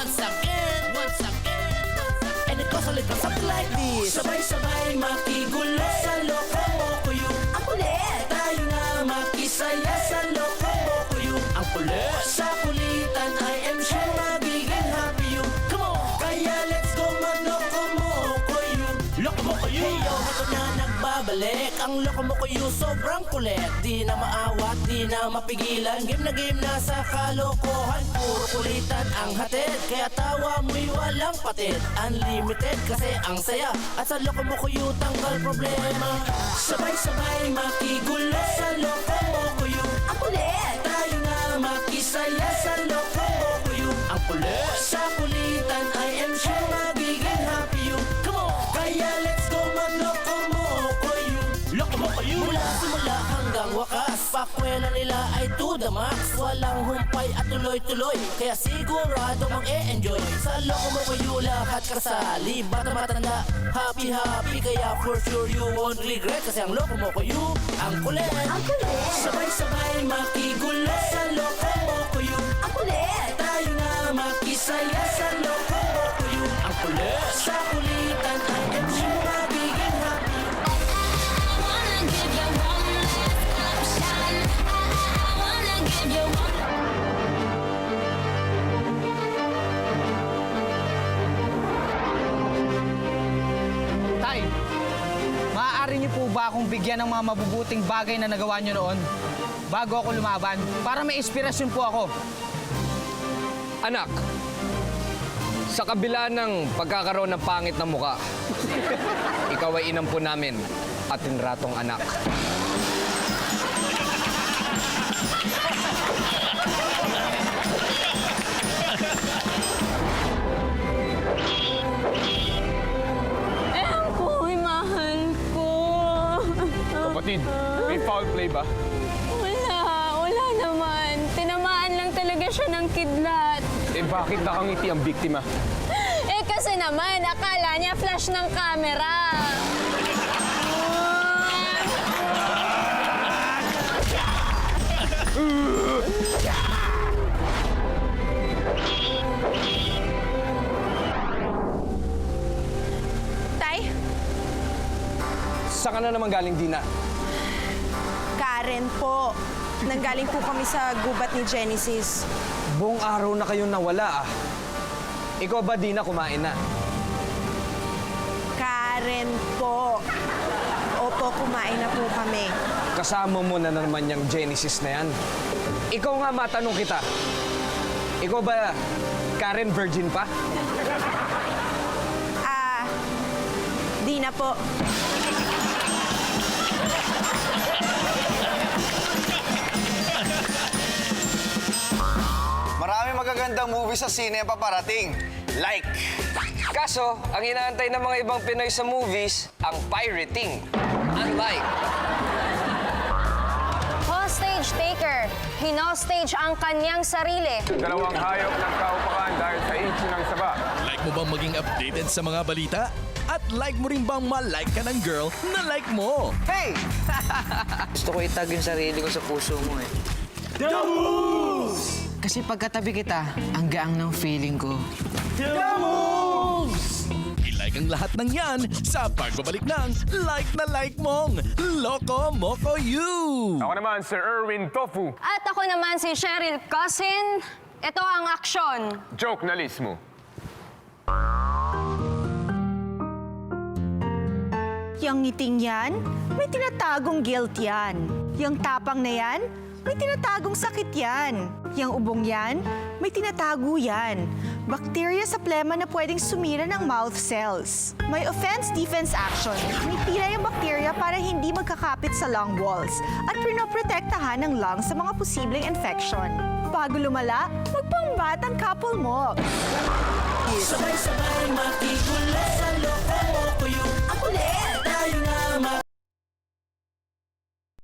once again. And it goes a little something like this. Sabay-sabay makigulo sa loko mo kuyo. Ang kulit! Tayo na makisaya sa loko mo kuyo. Ang kulit! Sa kulitan I am sure magiging happy you. Come on! Kaya let's go magloko mo kuyo. Loko mo kayo! Hey yo, ito na nagbabalik. Ang loko mo kayo sobrang kulit. Di na maawat, di na mapigilan. Game na sa kalokohan. Puro kulitan ang hatid. Kaya tawa mo'y walang patid. Unlimited kasi ang saya. At sa loko mo kayo tanggal problema. Sabay-sabay makigulo sa loko mo kuyo. Ang kulit! Tayo na makisaya sa loko mo kuyo. Ang kulit! Sa kulitan I am sure magiging happy you. Come on! Kaya let's go magloko mo kuyo. Loko mo kayo! Mula simula hanggang wakas. Pakwela nila ay to the max. Walang humpay at tuloy-tuloy. Kaya sigurado mang-e-enjoy. Sa loko mo kayo lahat kasali. Bata matanda, happy-happy. Kaya for sure you won't regret. Kasi ang loko mo kayo, ang kulit. Ang kulit! Sabay-sabay makigulo sa loko mo kuyo. Ang kulit! Tayo na makisaya sa loko mo kuyo. Ang kulit! Sa kulitan I am sure magiging happy you. Wanna give you one last option. I wanna give you one. Tay, maaari niyo po ba akong bigyan ng mga mabubuting bagay na nagawa niyo noon bago ako lumaban para may inspirasyon po ako? Anak, sa kabila ng pagkakaroon ng pangit na muka, ikaw ay inampo namin at tinratong anak. Ewan ko, mahal ko. Kapatid, may foul play ba? Wala naman. Tinamaan lang talaga siya ng kidlat. Eh bakit nakangiti ang biktima? Eh kasi naman, akala niya flash ng camera. Tay, Saan ka na naman galing, Dina? Karen po. Nanggaling po kami sa gubat ni Genesis. Buong araw na kayong nawala ah. Ikaw ba, Dina, kumain na? Karen po. Opo, kumain na po kami. Kasama mo na naman yung Genesis na yan. Ikaw nga, matanong kita. Ikaw ba, Karen, virgin pa? Di na po. Marami magagandang movie sa sine paparating. Like! Kaso, ang inaantay ng mga ibang Pinoy sa movies, ang pirating. Unlike, Hostage taker. Hinostage ang kanyang sarili. Dalawang hayop ng kaupakan dahil sa issue ng saba. Like mo bang maging updated sa mga balita? At like mo rin bang ma-like ka ng girl na like mo? Hey! Gusto ko itag yung sarili ko sa puso mo eh. Kasi pagkatabi kita, ang gaang ng feeling ko. I-like ang lahat ng yan sa pagbabalik ng like mong Loco Moco You! Ako naman, Sir Erwin Tofu. At ako naman si Cheryl Cousin. Ito ang aksyon. Joke na lismo. Yang ngiting yan, may tinatagong guilt yan. Yang tapang na yan, may tinatagong sakit yan. Yang ubong yan, may tinatago yan. Bacteria sa plema na pwedeng sumira ng mouth cells. May offense-defense action. Pinipila yung bacteria para hindi magkakapit sa lung walls at pinoprotektahan ng lungs sa mga posibleng infection. Bago lumala, magpambat ang couple mo. Sabay-sabay